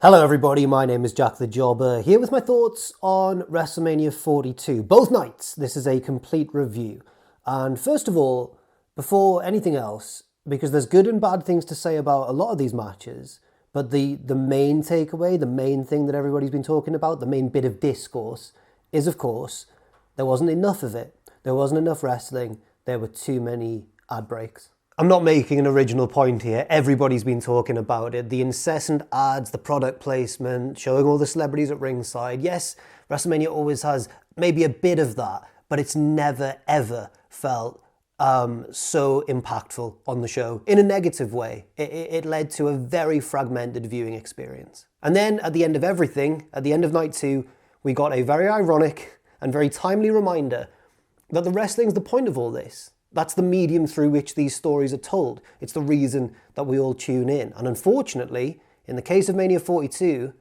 Hello everybody, my name is Jack the Jobber, here with my thoughts on WrestleMania 42. Both nights, this is a complete review. And first of all, before anything else, because there's good and bad things to say about a lot of these matches, but the main takeaway, the main thing that everybody's been talking about, the main bit of discourse, is of course, there wasn't enough of it. There wasn't enough wrestling, there were too many ad breaks. I'm not making an original point here. Everybody's been talking about it. The incessant ads, the product placement, showing all the celebrities at ringside. Yes, WrestleMania always has maybe a bit of that, but it's never, ever felt so impactful on the show in a negative way. It led to a very fragmented viewing experience. And then at the end of everything, at the end of night two, we got a very ironic and very timely reminder that the wrestling's the point of all this. That's the medium through which these stories are told. It's the reason that we all tune in. And unfortunately, in the case of Mania 42,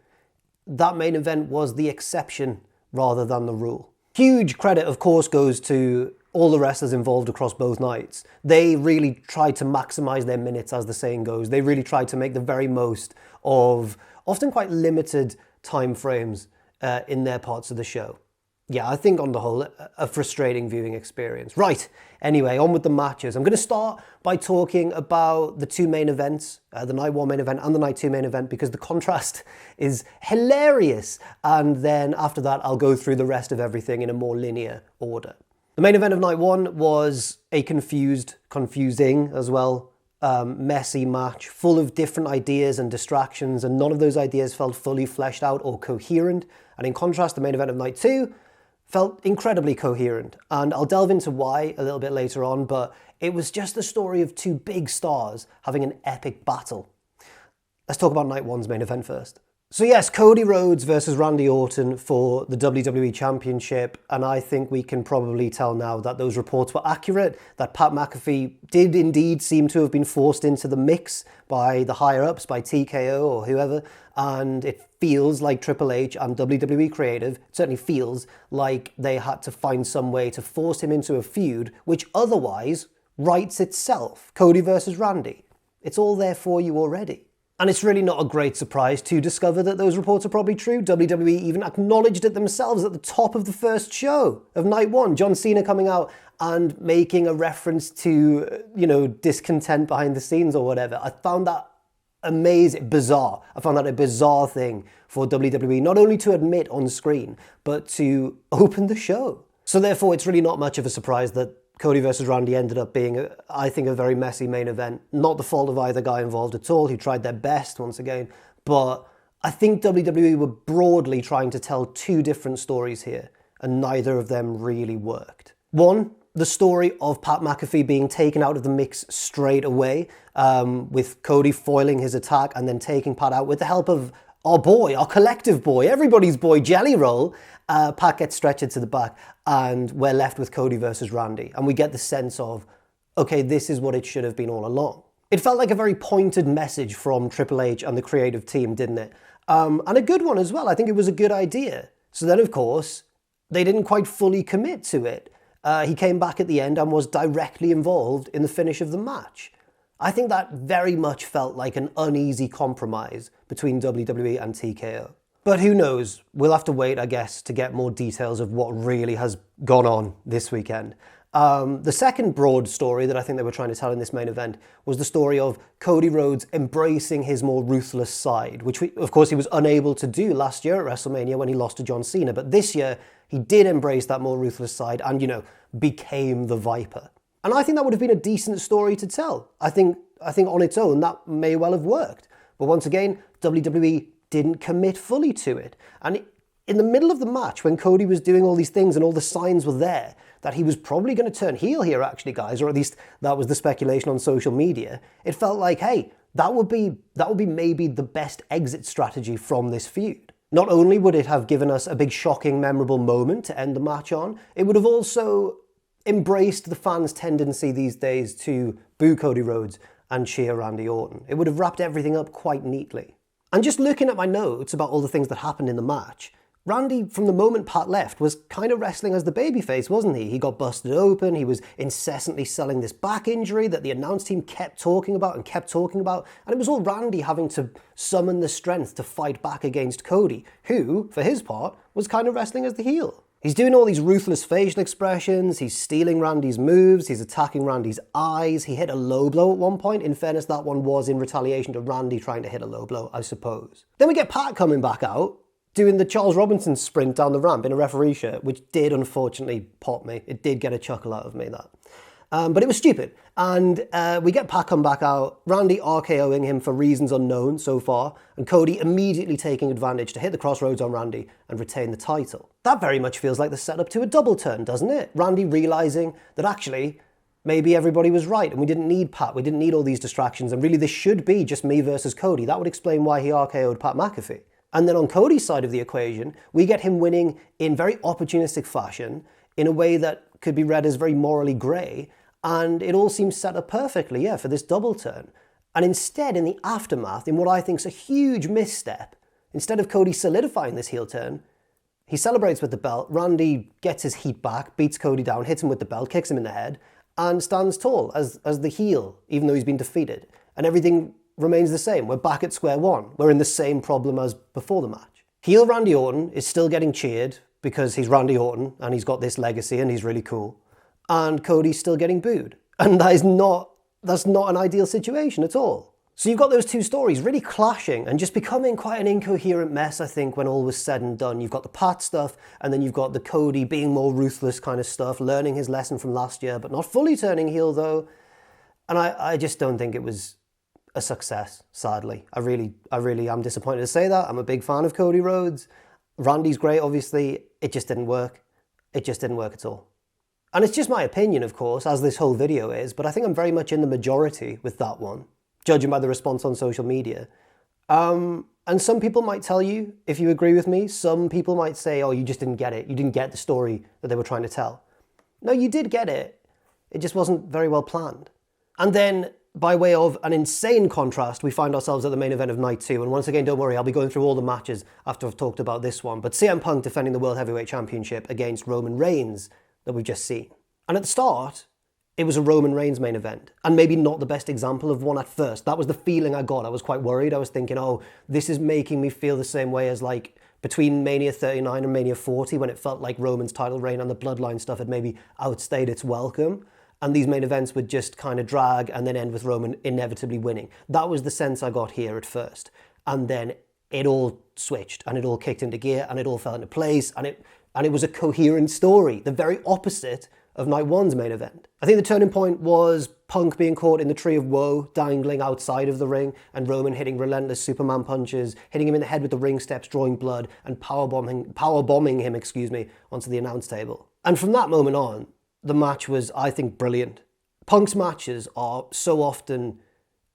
that main event was the exception rather than the rule. Huge credit, of course, goes to all the wrestlers involved across both nights. They really tried to maximize their minutes, as the saying goes. They really tried to make the very most of often quite limited time frames in their parts of the show. Yeah, I think on the whole, a frustrating viewing experience. Right, anyway, on with the matches. I'm going to start by talking about the two main events, the night one main event and the night two main event, because the contrast is hilarious. And then after that, I'll go through the rest of everything in a more linear order. The main event of night one was a confusing as well, messy match, full of different ideas and distractions, and none of those ideas felt fully fleshed out or coherent. And in contrast, the main event of night two felt incredibly coherent, and I'll delve into why a little bit later on, but it was just the story of two big stars having an epic battle. Let's talk about night one's main event first. So yes, Cody Rhodes versus Randy Orton for the WWE Championship, and I think we can probably tell now that those reports were accurate, that Pat McAfee did indeed seem to have been forced into the mix by the higher-ups, by TKO or whoever, and it feels like Triple H and WWE Creative, it certainly feels like they had to find some way to force him into a feud which otherwise writes itself. Cody versus Randy. It's all there for you already. And it's really not a great surprise to discover that those reports are probably true. WWE even acknowledged it themselves at the top of the first show of night one. John Cena coming out and making a reference to, discontent behind the scenes or whatever. I found that amazing, bizarre. I found that a bizarre thing for WWE, not only to admit on screen, but to open the show. So therefore, it's really not much of a surprise that Cody versus Randy ended up being, I think, a very messy main event. Not the fault of either guy involved at all, who tried their best once again. But I think WWE were broadly trying to tell two different stories here, and neither of them really worked. One, the story of Pat McAfee being taken out of the mix straight away, with Cody foiling his attack and then taking Pat out with the help of our boy, our collective boy, everybody's boy, Jelly Roll. Pat gets stretchered to the back and we're left with Cody versus Randy. And we get the sense of, okay, this is what it should have been all along. It felt like a very pointed message from Triple H and the creative team, didn't it? And a good one as well. I think it was a good idea. So then, of course, they didn't quite fully commit to it. He came back at the end and was directly involved in the finish of the match. I think that very much felt like an uneasy compromise between WWE and TKO. But who knows? We'll have to wait, I guess, to get more details of what really has gone on this weekend. The second broad story that I think they were trying to tell in this main event was the story of Cody Rhodes embracing his more ruthless side, which, of course, he was unable to do last year at WrestleMania when he lost to John Cena. But this year, he did embrace that more ruthless side and, became the Viper. And I think that would have been a decent story to tell. I think on its own, that may well have worked. But once again, WWE didn't commit fully to it. And in the middle of the match, when Cody was doing all these things and all the signs were there, that he was probably going to turn heel here, actually, guys, or at least that was the speculation on social media, it felt like, hey, that would be maybe the best exit strategy from this feud. Not only would it have given us a big, shocking, memorable moment to end the match on, it would have also embraced the fans' tendency these days to boo Cody Rhodes and cheer Randy Orton. It would have wrapped everything up quite neatly. And just looking at my notes about all the things that happened in the match, Randy, from the moment Pat left, was kind of wrestling as the babyface, wasn't he? He got busted open, he was incessantly selling this back injury that the announce team kept talking about, and it was all Randy having to summon the strength to fight back against Cody, who, for his part, was kind of wrestling as the heel. He's doing all these ruthless facial expressions, he's stealing Randy's moves, he's attacking Randy's eyes, he hit a low blow at one point. In fairness, that one was in retaliation to Randy trying to hit a low blow, I suppose. Then we get Pat coming back out, doing the Charles Robinson sprint down the ramp in a referee shirt, which did unfortunately pop me. It did get a chuckle out of me, that. But it was stupid. And we get Pat come back out, Randy RKOing him for reasons unknown so far, and Cody immediately taking advantage to hit the crossroads on Randy and retain the title. That very much feels like the setup to a double turn, doesn't it? Randy realising that actually, maybe everybody was right and we didn't need Pat, we didn't need all these distractions, and really this should be just me versus Cody. That would explain why he RKO'd Pat McAfee. And then on Cody's side of the equation, we get him winning in very opportunistic fashion, in a way that could be read as very morally grey, and it all seems set up perfectly, for this double turn. And instead, in the aftermath, in what I think is a huge misstep, instead of Cody solidifying this heel turn, he celebrates with the belt, Randy gets his heat back, beats Cody down, hits him with the belt, kicks him in the head, and stands tall as the heel, even though he's been defeated. And everything remains the same. We're back at square one. We're in the same problem as before the match. Heel Randy Orton is still getting cheered because he's Randy Orton and he's got this legacy and he's really cool. And Cody's still getting booed. And that's not an ideal situation at all. So you've got those two stories really clashing and just becoming quite an incoherent mess, I think, when all was said and done. You've got the Pat stuff, and then you've got the Cody being more ruthless kind of stuff, learning his lesson from last year, but not fully turning heel though. And I just don't think it was a success, sadly. I really am disappointed to say that. I'm a big fan of Cody Rhodes. Randy's great, obviously. It just didn't work. It just didn't work at all. And it's just my opinion, of course, as this whole video is, but I think I'm very much in the majority with that one, judging by the response on social media. And some people might tell you, if you agree with me, some people might say, oh, you just didn't get it. You didn't get the story that they were trying to tell. No, you did get it. It just wasn't very well planned. And then, by way of an insane contrast, we find ourselves at the main event of night 2. And once again, don't worry, I'll be going through all the matches after I've talked about this one. But CM Punk defending the World Heavyweight Championship against Roman Reigns that we've just seen. And at the start, it was a Roman Reigns main event. And maybe not the best example of one at first. That was the feeling I got. I was quite worried. I was thinking, oh, this is making me feel the same way as like between Mania 39 and Mania 40, when it felt like Roman's title reign and the Bloodline stuff had maybe outstayed its welcome. And these main events would just kind of drag and then end with Roman inevitably winning. That was the sense I got here at first. And then it all switched and it all kicked into gear and it all fell into place and it was a coherent story, the very opposite of night 1's main event. I think the turning point was Punk being caught in the tree of woe, dangling outside of the ring, and Roman hitting relentless Superman punches, hitting him in the head with the ring steps, drawing blood, and powerbombing him, onto the announce table. And from that moment on, the match was, I think, brilliant. Punk's matches are so often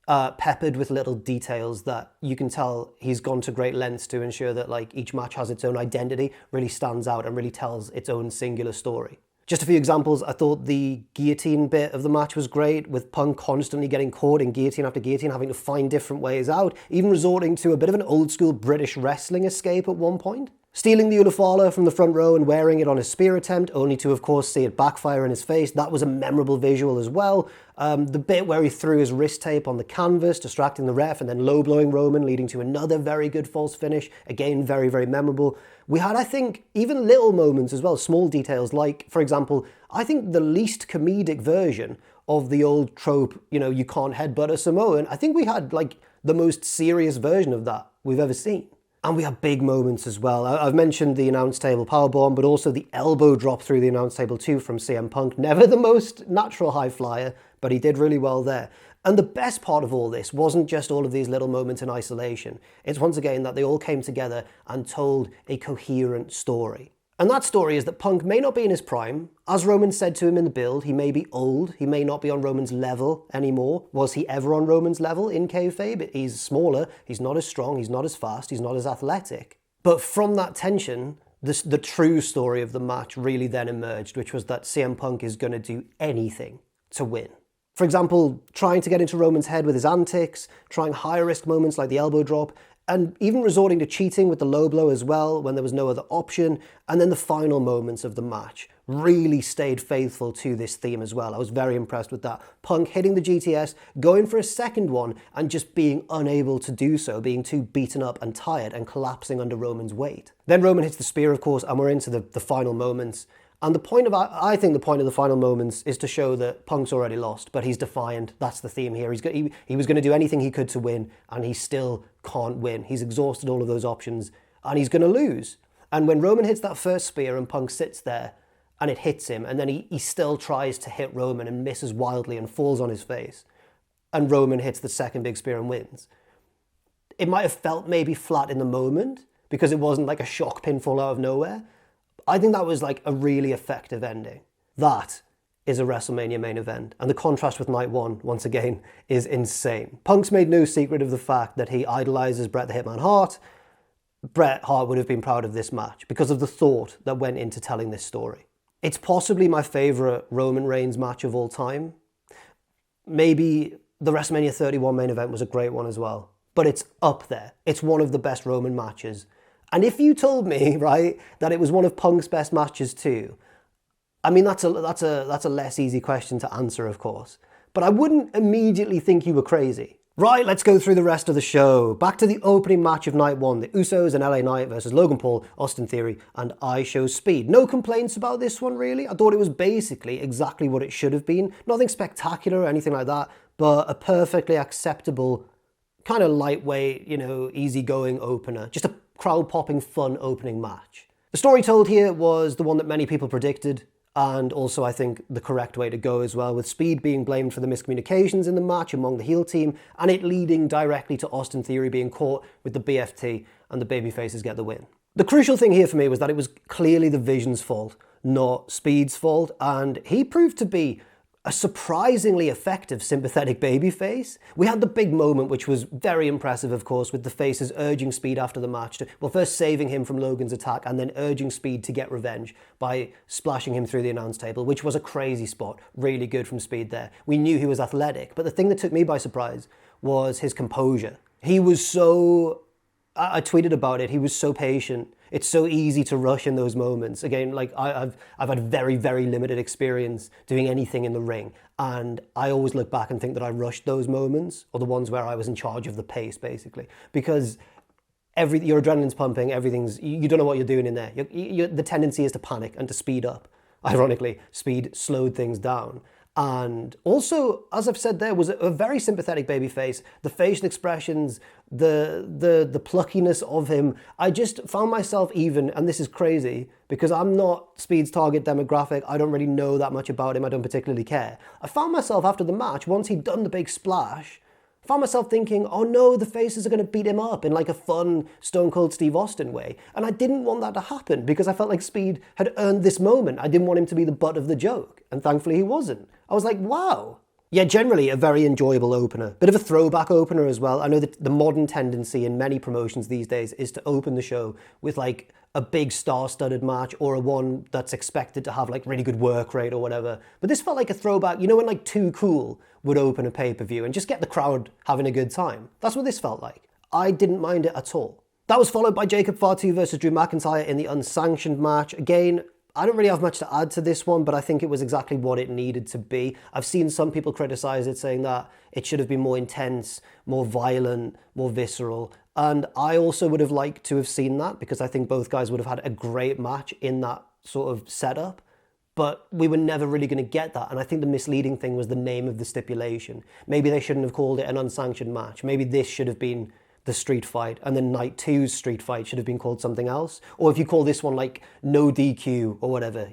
peppered with little details that you can tell he's gone to great lengths to ensure that like each match has its own identity, really stands out and really tells its own singular story. Just a few examples, I thought the guillotine bit of the match was great, with Punk constantly getting caught in guillotine after guillotine, having to find different ways out, even resorting to a bit of an old school British wrestling escape at one point. Stealing the Ulafala from the front row and wearing it on his spear attempt, only to, of course, see it backfire in his face. That was a memorable visual as well. The bit where he threw his wrist tape on the canvas, distracting the ref, and then low-blowing Roman, leading to another very good false finish. Again, very, very memorable. We had, I think, even little moments as well, small details, like, for example, I think the least comedic version of the old trope, you can't headbutt a Samoan. I think we had, like, the most serious version of that we've ever seen. And we have big moments as well. I've mentioned the announce table powerbomb, but also the elbow drop through the announce table too from CM Punk. Never the most natural high flyer, but he did really well there. And the best part of all this wasn't just all of these little moments in isolation. It's once again that they all came together and told a coherent story. And that story is that Punk may not be in his prime. As Roman said to him in the build, he may be old, he may not be on Roman's level anymore. Was he ever on Roman's level in kayfabe? He's smaller, he's not as strong, he's not as fast, he's not as athletic. But from that tension, the true story of the match really then emerged, which was that CM Punk is going to do anything to win. For example, trying to get into Roman's head with his antics, trying higher risk moments like the elbow drop, and even resorting to cheating with the low blow as well when there was no other option. And then the final moments of the match really stayed faithful to this theme as well. I was very impressed with that. Punk hitting the GTS, going for a second one, and just being unable to do so, being too beaten up and tired and collapsing under Roman's weight. Then Roman hits the spear, of course, and we're into the final moments. And I think the point of the final moments is to show that Punk's already lost, but he's defiant. That's the theme here. He was going to do anything he could to win, and he still can't win. He's exhausted all of those options, and he's going to lose. And when Roman hits that first spear and Punk sits there, and it hits him, and then he still tries to hit Roman and misses wildly and falls on his face, and Roman hits the second big spear and wins. It might have felt maybe flat in the moment, because it wasn't like a shock pinfall out of nowhere. I think that was like a really effective ending. That is a WrestleMania main event. And the contrast with night one, once again, is insane. Punk's made no secret of the fact that he idolizes Bret the Hitman Hart. Bret Hart would have been proud of this match because of the thought that went into telling this story. It's possibly my favorite Roman Reigns match of all time. Maybe the WrestleMania 31 main event was a great one as well. But it's up there. It's one of the best Roman matches. And if you told me, right, that it was one of Punk's best matches too, I mean, that's a less easy question to answer, of course. But I wouldn't immediately think you were crazy. Right, let's go through the rest of the show. Back to the opening match of night one, the Usos and LA Knight versus Logan Paul, Austin Theory, and IShowSpeed. No complaints about this one, really. I thought it was basically exactly what it should have been. Nothing spectacular or anything like that, but a perfectly acceptable, kind of lightweight, easygoing opener. Just a crowd-popping, fun opening match. The story told here was the one that many people predicted, and also I think the correct way to go as well, with Speed being blamed for the miscommunications in the match among the heel team, and it leading directly to Austin Theory being caught with the BFT, and the babyfaces get the win. The crucial thing here for me was that it was clearly the Vision's fault, not Speed's fault, and he proved to be a surprisingly effective sympathetic babyface. We had the big moment, which was very impressive, of course, with the faces urging Speed after the match to, first saving him from Logan's attack and then urging Speed to get revenge by splashing him through the announce table, which was a crazy spot. Really good from Speed there. We knew he was athletic, but the thing that took me by surprise was his composure. He was so... I tweeted about it. He was so patient. It's so easy to rush in those moments. Again, I've had very, very limited experience doing anything in the ring. And I always look back and think that I rushed those moments, or the ones where I was in charge of the pace, basically. Because your adrenaline's pumping, you don't know what you're doing in there. The tendency is to panic and to speed up. Ironically, Speed slowed things down. And also, as I've said there, was a very sympathetic babyface. The facial expressions, the pluckiness of him. I just found myself even, and this is crazy, because I'm not Speed's target demographic. I don't really know that much about him. I don't particularly care. I found myself after the match, once he'd done the big splash, I found myself thinking, oh no, the faces are going to beat him up in like a fun Stone Cold Steve Austin way. And I didn't want that to happen because I felt like Speed had earned this moment. I didn't want him to be the butt of the joke. And thankfully he wasn't. I was like, wow. Yeah, generally a very enjoyable opener. Bit of a throwback opener as well. I know that the modern tendency in many promotions these days is to open the show with like a big star-studded match or a one that's expected to have like really good work rate or whatever. But this felt like a throwback, when like Too Cool would open a pay-per-view and just get the crowd having a good time. That's what this felt like. I didn't mind it at all. That was followed by Jacob Fatu versus Drew McIntyre in the unsanctioned match. Again, I don't really have much to add to this one, but I think it was exactly what it needed to be. I've seen some people criticize it, saying that it should have been more intense, more violent, more visceral. And I also would have liked to have seen that because I think both guys would have had a great match in that sort of setup. But we were never really going to get that. And I think the misleading thing was the name of the stipulation. Maybe they shouldn't have called it an unsanctioned match. Maybe this should have been the street fight, and then night two's street fight should have been called something else. Or if you call this one like no DQ or whatever,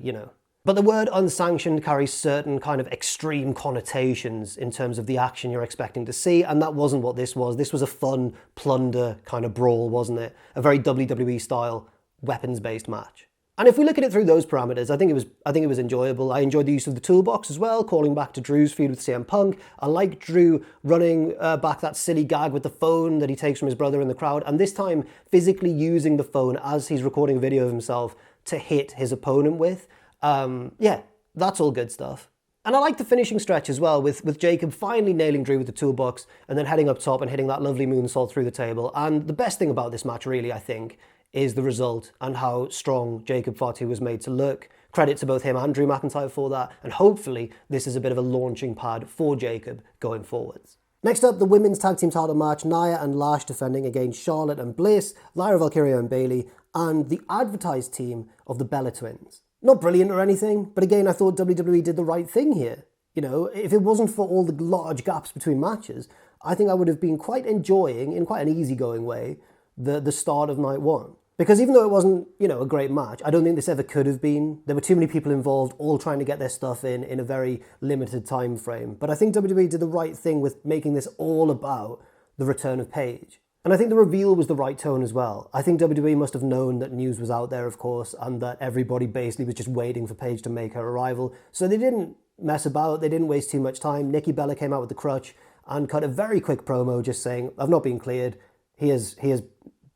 But the word unsanctioned carries certain kind of extreme connotations in terms of the action you're expecting to see, and that wasn't what this was. This was a fun plunder kind of brawl, wasn't it? A very WWE style weapons-based match. And if we look at it through those parameters, I think it was enjoyable. I enjoyed the use of the toolbox as well, calling back to Drew's feud with CM Punk. I liked Drew running back that silly gag with the phone that he takes from his brother in the crowd, and this time physically using the phone as he's recording a video of himself to hit his opponent with. Yeah, that's all good stuff. And I like the finishing stretch as well, with Jacob finally nailing Drew with the toolbox and then heading up top and hitting that lovely moonsault through the table. And the best thing about this match, really, I think, is the result and how strong Jacob Fatu was made to look. Credit to both him and Drew McIntyre for that, and hopefully this is a bit of a launching pad for Jacob going forwards. Next up, the women's tag team title match, Nia and Lash defending against Charlotte and Bliss, Lyra Valkyria and Bayley, and the advertised team of the Bella Twins. Not brilliant or anything, but again, I thought WWE did the right thing here. You know, if it wasn't for all the large gaps between matches, I think I would have been quite enjoying, in quite an easygoing way, the start of night one. Because even though it wasn't, you know, a great match, I don't think this ever could have been. There were too many people involved, all trying to get their stuff in a very limited time frame. But I think WWE did the right thing with making this all about the return of Paige. And I think the reveal was the right tone as well. I think WWE must have known that news was out there, of course, and that everybody basically was just waiting for Paige to make her arrival. So they didn't mess about, they didn't waste too much time. Nikki Bella came out with the crutch and cut a very quick promo just saying, I've not been cleared, here's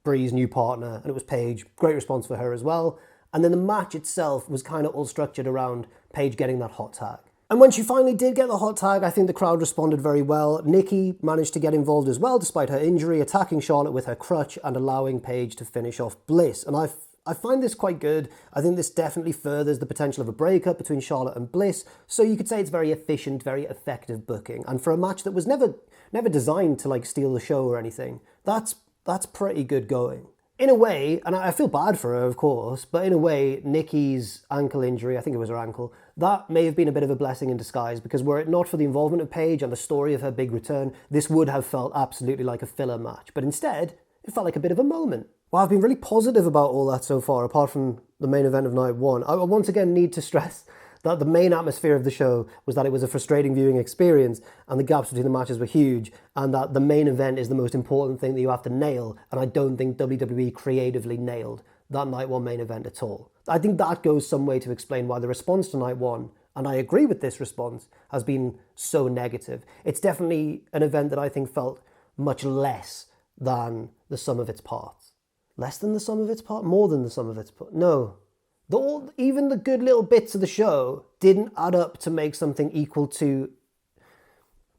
Bree's new partner, and it was Paige. Great response for her as well. And then the match itself was kind of all structured around Paige getting that hot tag. And when she finally did get the hot tag, I think the crowd responded very well. Nikki managed to get involved as well, despite her injury, attacking Charlotte with her crutch and allowing Paige to finish off Bliss. And I find this quite good. I think this definitely furthers the potential of a breakup between Charlotte and Bliss. So you could say it's very efficient, very effective booking. And for a match that was never designed to like steal the show or anything, that's pretty good going. In a way, and I feel bad for her, of course, but in a way, Nikki's ankle injury, I think it was her ankle, that may have been a bit of a blessing in disguise, because were it not for the involvement of Paige and the story of her big return, this would have felt absolutely like a filler match. But instead, it felt like a bit of a moment. Well, I've been really positive about all that so far, apart from the main event of night one. I once again need to stress that the main atmosphere of the show was that it was a frustrating viewing experience and the gaps between the matches were huge, and that the main event is the most important thing that you have to nail, and I don't think WWE creatively nailed that night one main event at all. I think that goes some way to explain why the response to night one, and I agree with this response, has been so negative. It's definitely an event that I think felt much less than the sum of its parts. Less than the sum of its parts? More than the sum of its parts? No. Even the good little bits of the show didn't add up to make something equal to...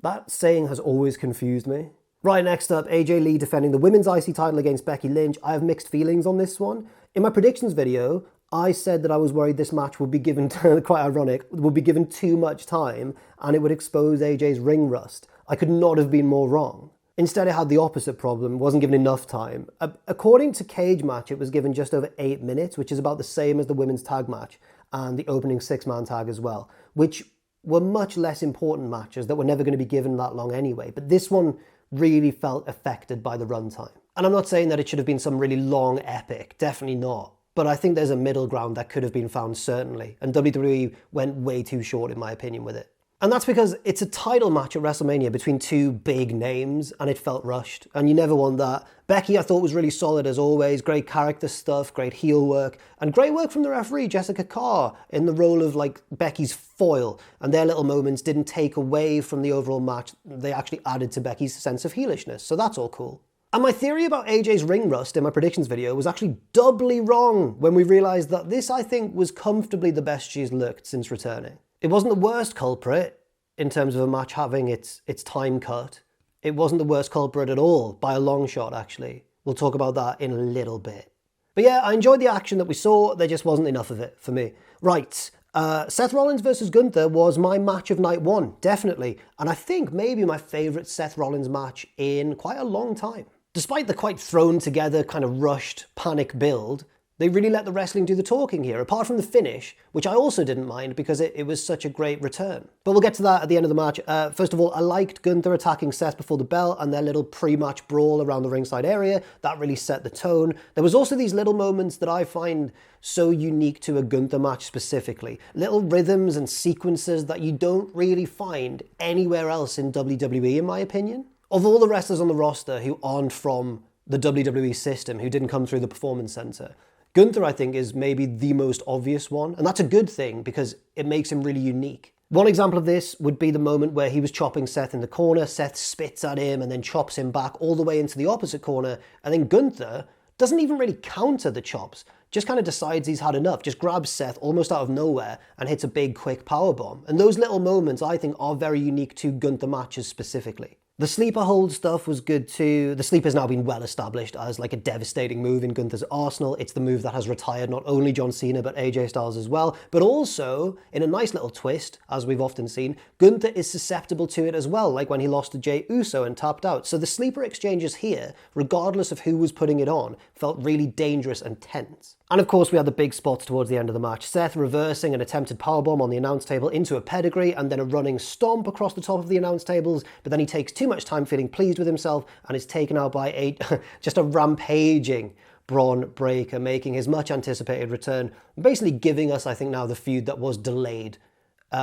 That saying has always confused me. Right, next up, AJ Lee defending the women's IC title against Becky Lynch. I have mixed feelings on this one. In my predictions video, I said that I was worried this match would be given, quite ironic, would be given too much time and it would expose AJ's ring rust. I could not have been more wrong. Instead, it had the opposite problem. It wasn't given enough time. According to Cage Match, it was given just over 8 minutes, which is about the same as the women's tag match and the opening 6-man tag as well, which were much less important matches that were never going to be given that long anyway. But this one really felt affected by the runtime. And I'm not saying that it should have been some really long epic, definitely not. But I think there's a middle ground that could have been found, certainly. And WWE went way too short, in my opinion, with it. And that's because it's a title match at WrestleMania between two big names, and it felt rushed, and you never want that. Becky, I thought, was really solid as always. Great character stuff, great heel work, and great work from the referee, Jessica Carr, in the role of, like, Becky's foil. And their little moments didn't take away from the overall match. They actually added to Becky's sense of heelishness, so that's all cool. And my theory about AJ's ring rust in my predictions video was actually doubly wrong when we realised that this, I think, was comfortably the best she's looked since returning. It wasn't the worst culprit in terms of a match having its time cut. It wasn't the worst culprit at all, by a long shot, actually. We'll talk about that in a little bit. But yeah, I enjoyed the action that we saw. There just wasn't enough of it for me. Right, Seth Rollins versus Gunther was my match of night one, definitely. And I think maybe my favourite Seth Rollins match in quite a long time. Despite the quite thrown together, kind of rushed, panic build, they really let the wrestling do the talking here, apart from the finish, which I also didn't mind because it was such a great return. But we'll get to that at the end of the match. First of all, I liked Gunther attacking Seth before the bell and their little pre-match brawl around the ringside area. That really set the tone. There was also these little moments that I find so unique to a Gunther match specifically. Little rhythms and sequences that you don't really find anywhere else in WWE, in my opinion. Of all the wrestlers on the roster who aren't from the WWE system, who didn't come through the Performance Center, Gunther, I think, is maybe the most obvious one, and that's a good thing because it makes him really unique. One example of this would be the moment where he was chopping Seth in the corner, Seth spits at him and then chops him back all the way into the opposite corner, and then Gunther doesn't even really counter the chops, just kind of decides he's had enough, just grabs Seth almost out of nowhere and hits a big, quick powerbomb. And those little moments, I think, are very unique to Gunther matches specifically. The sleeper hold stuff was good too. The sleeper's now been well established as like a devastating move in Gunther's arsenal. It's the move that has retired not only John Cena but AJ Styles as well, but also, in a nice little twist, as we've often seen, Gunther is susceptible to it as well, like when he lost to Jey Uso and tapped out. So the sleeper exchanges here, regardless of who was putting it on, felt really dangerous and tense. And of course we had the big spots towards the end of the match. Seth reversing an attempted powerbomb on the announce table into a pedigree and then a running stomp across the top of the announce tables, but then he takes too much time feeling pleased with himself and is taken out by just a rampaging Braun Breaker, making his much anticipated return, basically giving us, I think, now the feud that was delayed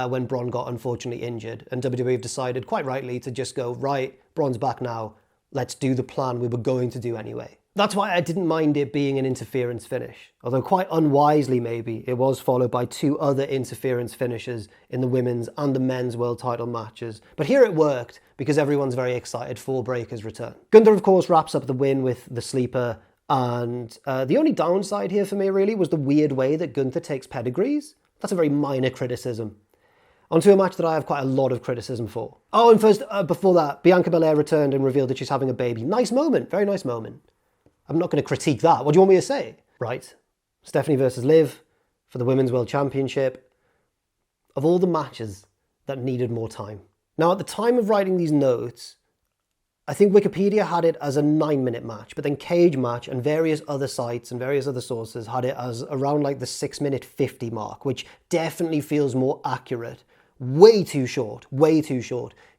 when Braun got unfortunately injured. And WWE have decided, quite rightly, to just go, right, Braun's back now, let's do the plan we were going to do anyway. That's why I didn't mind it being an interference finish. Although quite unwisely maybe, it was followed by 2 other interference finishes in the women's and the men's world title matches. But here it worked because everyone's very excited for Breaker's return. Gunther, of course, wraps up the win with the sleeper. And the only downside here for me really was the weird way that Gunther takes pedigrees. That's a very minor criticism. Onto a match that I have quite a lot of criticism for. Oh, and first, before that, Bianca Belair returned and revealed that she's having a baby. Nice moment, very nice moment. I'm not going to critique that. What do you want me to say? Right. Stephanie versus Liv for the Women's World Championship. Of all the matches that needed more time. Now, at the time of writing these notes, I think Wikipedia had it as a 9-minute match, but then Cage Match and various other sites and various other sources had it as around like the 6-minute 50 mark, which definitely feels more accurate. Way too short,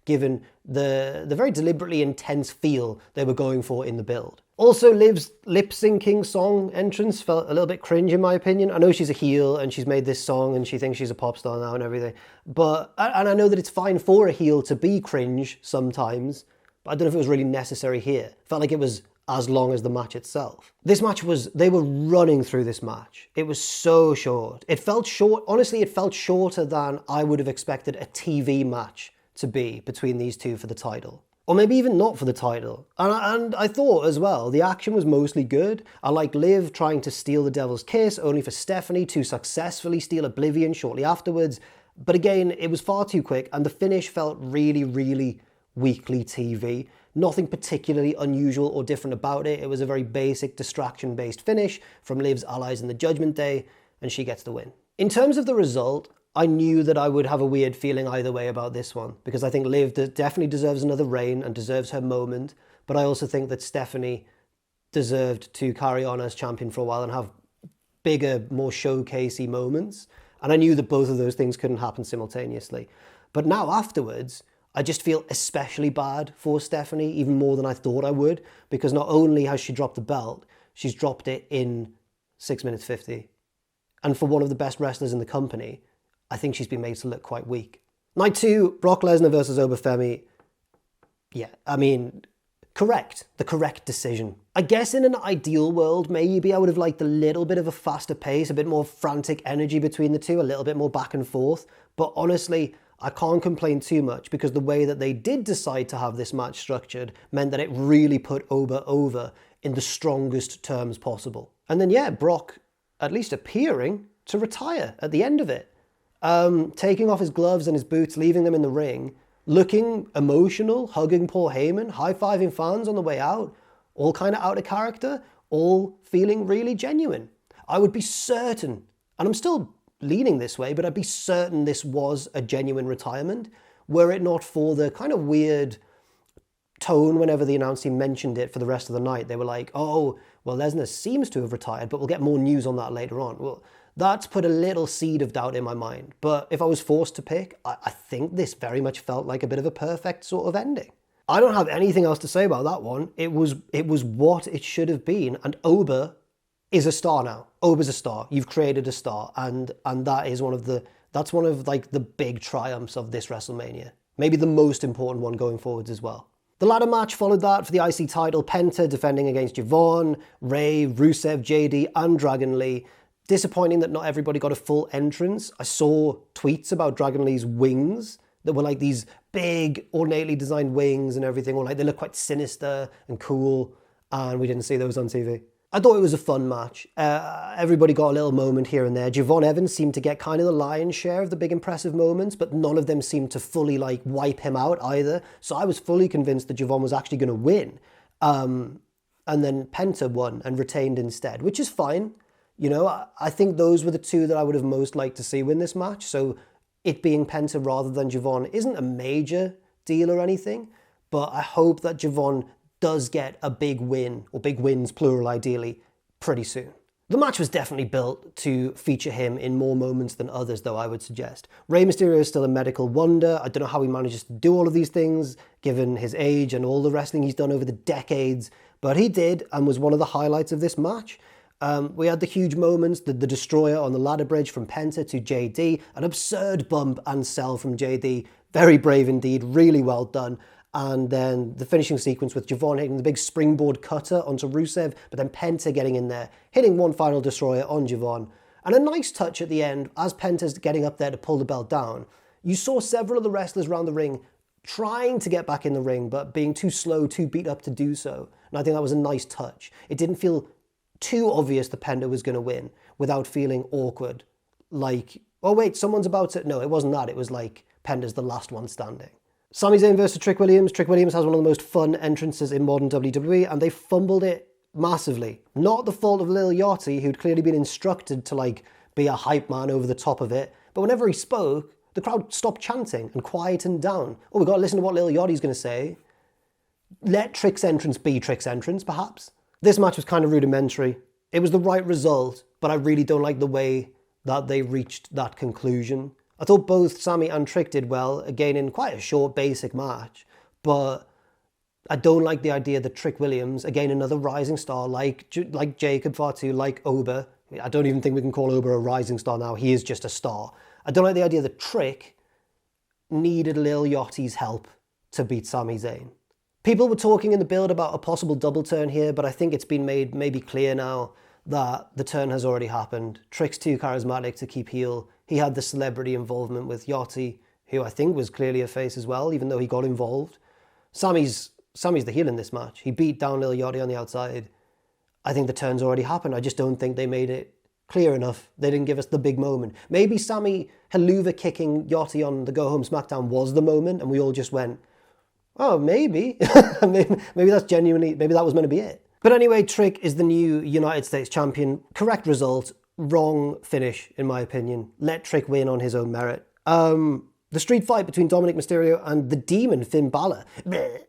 given the very deliberately intense feel they were going for in the build. Also, Liv's lip-syncing song entrance felt a little bit cringe in my opinion. I know she's a heel and she's made this song and she thinks she's a pop star now and everything. And I know that it's fine for a heel to be cringe sometimes, but I don't know if it was really necessary here. Felt like it was as long as the match itself. This match they were running through this match. It was so short. It felt short, honestly, it felt shorter than I would have expected a TV match to be between these two for the title. Or maybe even not for the title. And I thought as well, the action was mostly good. I liked Liv trying to steal the Devil's Kiss, only for Stephanie to successfully steal Oblivion shortly afterwards. But again, it was far too quick, and the finish felt really, really weekly TV. Nothing particularly unusual or different about it. It was a very basic distraction-based finish from Liv's allies in the Judgment Day, and she gets the win. In terms of the result, I knew that I would have a weird feeling either way about this one, because I think Liv definitely deserves another reign and deserves her moment, but I also think that Stephanie deserved to carry on as champion for a while and have bigger, more showcasey moments, and I knew that both of those things couldn't happen simultaneously. But now afterwards, I just feel especially bad for Stephanie, even more than I thought I would, because not only has she dropped the belt, she's dropped it in 6 minutes 50. And for one of the best wrestlers in the company, I think she's been made to look quite weak. Night 2, Brock Lesnar versus Femi. Yeah, I mean, correct. The correct decision. I guess in an ideal world, maybe I would have liked a little bit of a faster pace, a bit more frantic energy between the two, a little bit more back and forth. But honestly, I can't complain too much because the way that they did decide to have this match structured meant that it really put over in the strongest terms possible. And then, yeah, Brock at least appearing to retire at the end of it. Taking off his gloves and his boots, leaving them in the ring, looking emotional, hugging Paul Heyman, high-fiving fans on the way out, all kind of out of character, all feeling really genuine. I would be certain, and I'm still leaning this way, but I'd be certain this was a genuine retirement, were it not for the kind of weird tone whenever the announce team mentioned it for the rest of the night. They were like, oh, well, Lesnar seems to have retired, but we'll get more news on that later on. Well, that's put a little seed of doubt in my mind. But if I was forced to pick, I think this very much felt like a bit of a perfect sort of ending. I don't have anything else to say about that one. It was what it should have been. And Oba is a star now. Oba's a star. You've created a star. And that is that's one of like the big triumphs of this WrestleMania. Maybe the most important one going forwards as well. The ladder match followed that for the IC title. Penta defending against Yvonne, Ray, Rusev, JD, and Dragon Lee. Disappointing that not everybody got a full entrance. I saw tweets about Dragon Lee's wings that were like these big, ornately designed wings and everything, or like they look quite sinister and cool, and we didn't see those on TV. I thought it was a fun match. Everybody got a little moment here and there. Javon Evans seemed to get kind of the lion's share of the big impressive moments, but none of them seemed to fully like wipe him out either. So I was fully convinced that Javon was actually going to win. And then Penta won and retained instead, which is fine. You know, I think those were the two that I would have most liked to see win this match. So it being Penta rather than Javon isn't a major deal or anything, but I hope that Javon does get a big win, or big wins plural ideally, pretty soon. The match was definitely built to feature him in more moments than others, though, I would suggest. Rey Mysterio is still a medical wonder. I don't know how he manages to do all of these things, given his age and all the wrestling he's done over the decades, but he did, and was one of the highlights of this match. We had the huge moments, the destroyer on the ladder bridge from Penta to JD, an absurd bump and sell from JD. Very brave indeed, really well done. And then the finishing sequence with Javon hitting the big springboard cutter onto Rusev, but then Penta getting in there, hitting one final destroyer on Javon. And a nice touch at the end, as Penta's getting up there to pull the belt down. You saw several of the wrestlers around the ring trying to get back in the ring, but being too slow, too beat up to do so. And I think that was a nice touch. It didn't feel too obvious that Penta was going to win without feeling awkward. Like, oh wait, someone's about to... No, it wasn't that. It was like, Penta's the last one standing. Sami Zayn versus Trick Williams. Trick Williams has one of the most fun entrances in modern WWE, and they fumbled it massively. Not the fault of Lil Yachty, who'd clearly been instructed to like be a hype man over the top of it. But whenever he spoke, the crowd stopped chanting and quietened down. Oh, we've got to listen to what Lil Yachty's going to say. Let Trick's entrance be Trick's entrance, perhaps. This match was kind of rudimentary. It was the right result, but I really don't like the way that they reached that conclusion. I thought both Sami and Trick did well, again in quite a short, basic match, but I don't like the idea that Trick Williams, again another rising star, like Jacob Fatu, like Ober, I don't even think we can call Ober a rising star now, he is just a star. I don't like the idea that Trick needed Lil Yachty's help to beat Sami Zayn. People were talking in the build about a possible double turn here, but I think it's been made maybe clear now that the turn has already happened. Trick's too charismatic to keep heel. He had the celebrity involvement with Yachty, who I think was clearly a face as well, even though he got involved. Sami's the heel in this match. He beat down Lil Yachty on the outside. I think the turn's already happened. I just don't think they made it clear enough. They didn't give us the big moment. Maybe Sami Helluva kicking Yachty on the Go Home SmackDown was the moment, and we all just went, oh, maybe. maybe that's genuinely, maybe that was meant to be it. But anyway, Trick is the new United States champion. Correct result, wrong finish, in my opinion. Let Trick win on his own merit. The street fight between Dominik Mysterio and the Demon, Finn Balor. Blech.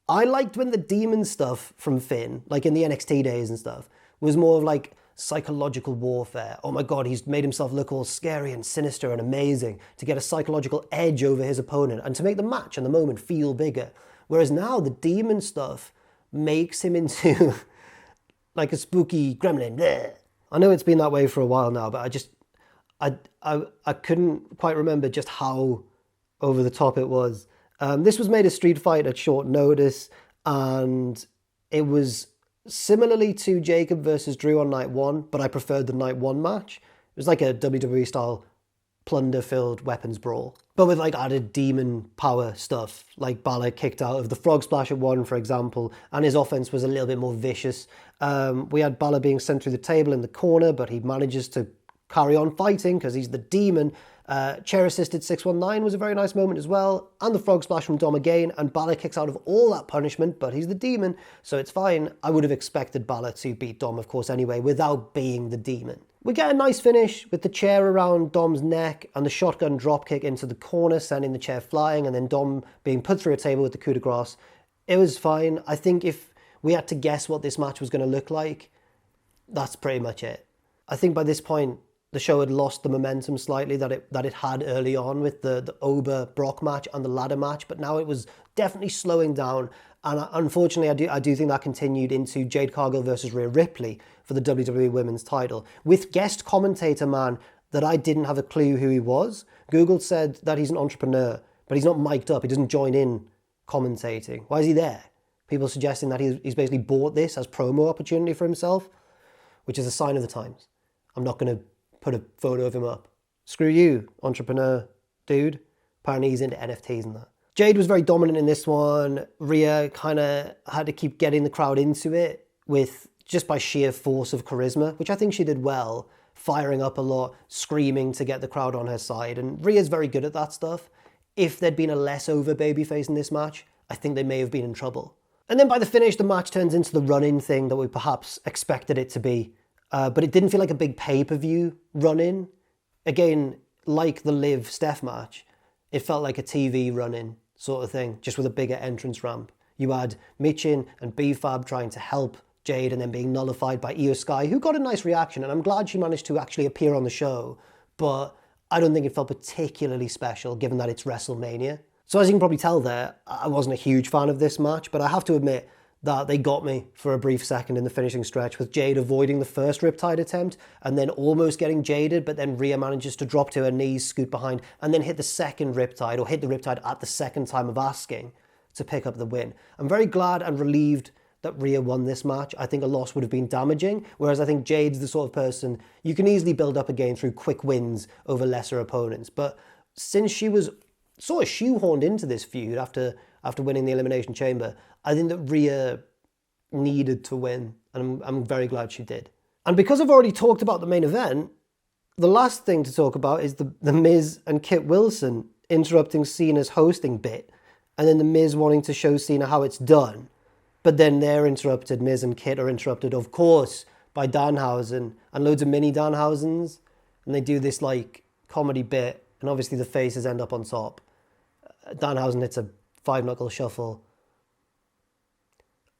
I liked when the Demon stuff from Finn, like in the NXT days and stuff, was more of like psychological warfare. Oh my God, he's made himself look all scary and sinister and amazing to get a psychological edge over his opponent and to make the match and the moment feel bigger. Whereas now the Demon stuff makes him into like a spooky gremlin. Blech. I know it's been that way for a while now, but I couldn't quite remember just how over the top it was. This was made a street fight at short notice, and it was similarly to Jacob versus Drew on night one, but I preferred the night one match. It was like a WWE style plunder-filled weapons brawl, but with like added demon power stuff, like Balor kicked out of the frog splash at one, for example, and his offense was a little bit more vicious. We had Balor being sent through the table in the corner, but he manages to carry on fighting because he's the demon. Chair-assisted 619 was a very nice moment as well, and the frog splash from Dom again, and Balor kicks out of all that punishment, but he's the demon, so it's fine. I would have expected Balor to beat Dom, of course, anyway, without being the demon. We get a nice finish with the chair around Dom's neck and the shotgun dropkick into the corner, sending the chair flying, and then Dom being put through a table with the coup de grace. It was fine. I think if we had to guess what this match was going to look like, that's pretty much it. I think by this point, the show had lost the momentum slightly that it had early on with the Ober-Brock match and the ladder match, but now it was definitely slowing down. And unfortunately, I do think that continued into Jade Cargill versus Rhea Ripley for the WWE Women's title, with guest commentator man that I didn't have a clue who he was. Google said that he's an entrepreneur, but he's not mic'd up. He doesn't join in commentating. Why is he there? People suggesting that he's basically bought this as promo opportunity for himself, which is a sign of the times. I'm not going to put a photo of him up. Screw you, entrepreneur dude. Apparently he's into NFTs and that. Jade was very dominant in this one. Rhea kind of had to keep getting the crowd into it with just by sheer force of charisma, which I think she did well, firing up a lot, screaming to get the crowd on her side. And Rhea's very good at that stuff. If there'd been a less over babyface in this match, I think they may have been in trouble. And then by the finish, the match turns into the run-in thing that we perhaps expected it to be. But it didn't feel like a big pay-per-view run-in. Again, like the Liv Steph match, it felt like a TV run-in sort of thing, just with a bigger entrance ramp. You had Michin and B-Fab trying to help Jade and then being nullified by Io Sky, who got a nice reaction, and I'm glad she managed to actually appear on the show, but I don't think it felt particularly special given that it's WrestleMania. So as you can probably tell there, I wasn't a huge fan of this match, but I have to admit that they got me for a brief second in the finishing stretch, with Jade avoiding the first Riptide attempt and then almost getting jaded, but then Rhea manages to drop to her knees, scoot behind, and then hit the second Riptide, or hit the Riptide at the second time of asking, to pick up the win. I'm very glad and relieved that Rhea won this match. I think a loss would have been damaging, whereas I think Jade's the sort of person you can easily build up a game through quick wins over lesser opponents. But since she was sort of shoehorned into this feud after winning the Elimination Chamber, I think that Rhea needed to win, and I'm very glad she did. And because I've already talked about the main event, the last thing to talk about is the Miz and Kit Wilson interrupting Cena's hosting bit, and then the Miz wanting to show Cena how it's done. But then they're interrupted, Miz and Kit are interrupted, of course, by Danhausen and loads of mini Danhausens, and they do this like comedy bit, and obviously the faces end up on top. Danhausen hits a 5-knuckle shuffle.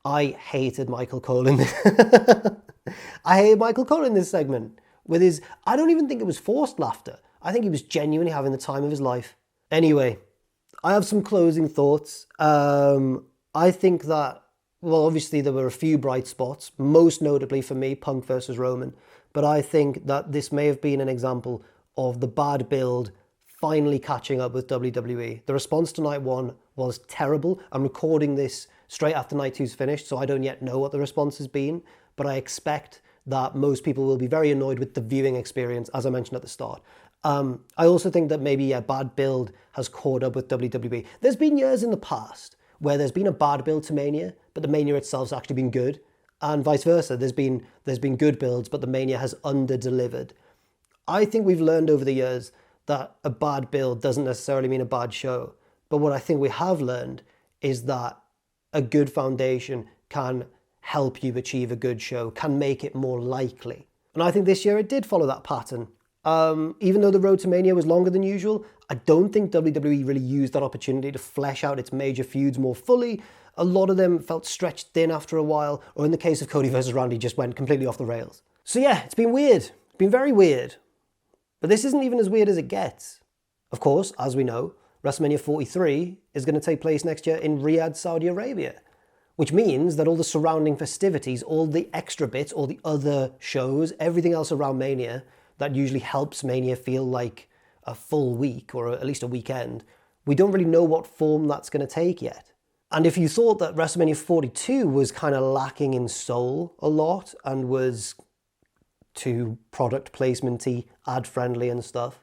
I hated Michael Cole in this. I hated Michael Cole in this segment with his, I don't even think it was forced laughter. I think he was genuinely having the time of his life. Anyway, I have some closing thoughts. I think that, well, obviously there were a few bright spots, most notably for me, Punk versus Roman. But I think that this may have been an example of the bad build finally catching up with WWE. The response to night one was terrible. I'm recording this straight after night two's finished, so I don't yet know what the response has been, but I expect that most people will be very annoyed with the viewing experience, as I mentioned at the start. I also think that maybe a bad build has caught up with WWE. There's been years in the past where there's been a bad build to Mania, but the Mania itself's actually been good, and vice versa. There's been good builds, but the Mania has under-delivered. I think we've learned over the years that a bad build doesn't necessarily mean a bad show, but what I think we have learned is that a good foundation can help you achieve a good show, can make it more likely. And I think this year it did follow that pattern. Even though the road to Mania was longer than usual, I don't think WWE really used that opportunity to flesh out its major feuds more fully. A lot of them felt stretched thin after a while, or in the case of Cody versus Randy, just went completely off the rails. So yeah, it's been weird. It's been very weird. But this isn't even as weird as it gets. Of course, as we know, WrestleMania 43 is going to take place next year in Riyadh, Saudi Arabia, which means that all the surrounding festivities, all the extra bits, all the other shows, everything else around Mania that usually helps Mania feel like a full week or at least a weekend, we don't really know what form that's going to take yet. And if you thought that WrestleMania 42 was kind of lacking in soul a lot and was too product placement-y, ad-friendly and stuff,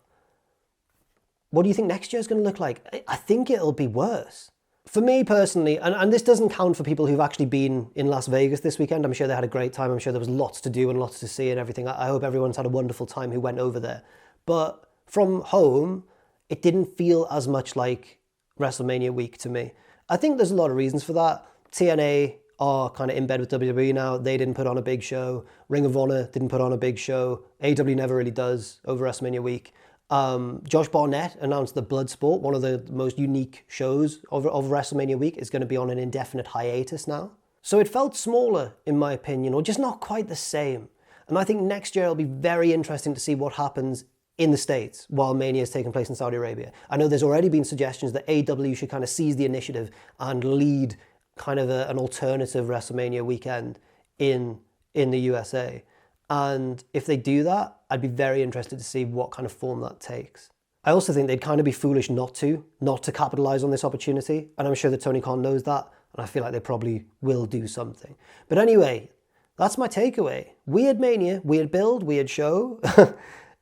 what do you think next year's going to look like? I think it'll be worse. For me personally, and this doesn't count for people who've actually been in Las Vegas this weekend. I'm sure they had a great time. I'm sure there was lots to do and lots to see and everything. I hope everyone's had a wonderful time who went over there. But from home, it didn't feel as much like WrestleMania week to me. I think there's a lot of reasons for that. TNA are kind of in bed with WWE now. They didn't put on a big show. Ring of Honor didn't put on a big show. AEW never really does over WrestleMania week. Josh Barnett announced that Bloodsport, one of the most unique shows of WrestleMania week, is going to be on an indefinite hiatus now. So it felt smaller, in my opinion, or just not quite the same. And I think next year it'll be very interesting to see what happens in the States while Mania is taking place in Saudi Arabia. I know there's already been suggestions that AEW should kind of seize the initiative and lead kind of an alternative WrestleMania weekend in the USA. And if they do that, I'd be very interested to see what kind of form that takes. I also think they'd kind of be foolish not to capitalize on this opportunity. And I'm sure that Tony Khan knows that. And I feel like they probably will do something. But anyway, that's my takeaway. Weird Mania, weird build, weird show.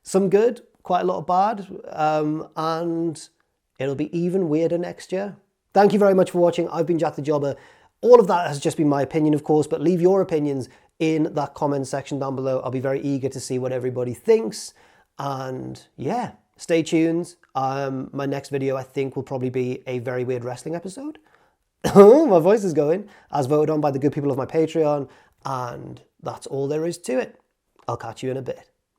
Some good, quite a lot of bad. And it'll be even weirder next year. Thank you very much for watching. I've been Jack the Jobber. All of that has just been my opinion, of course, but leave your opinions in that comment section down below. I'll be very eager to see what everybody thinks. And yeah, stay tuned. My next video, I think, will probably be a very weird wrestling episode. My voice is going, as voted on by the good people of my Patreon. And that's all there is to it. I'll catch you in a bit.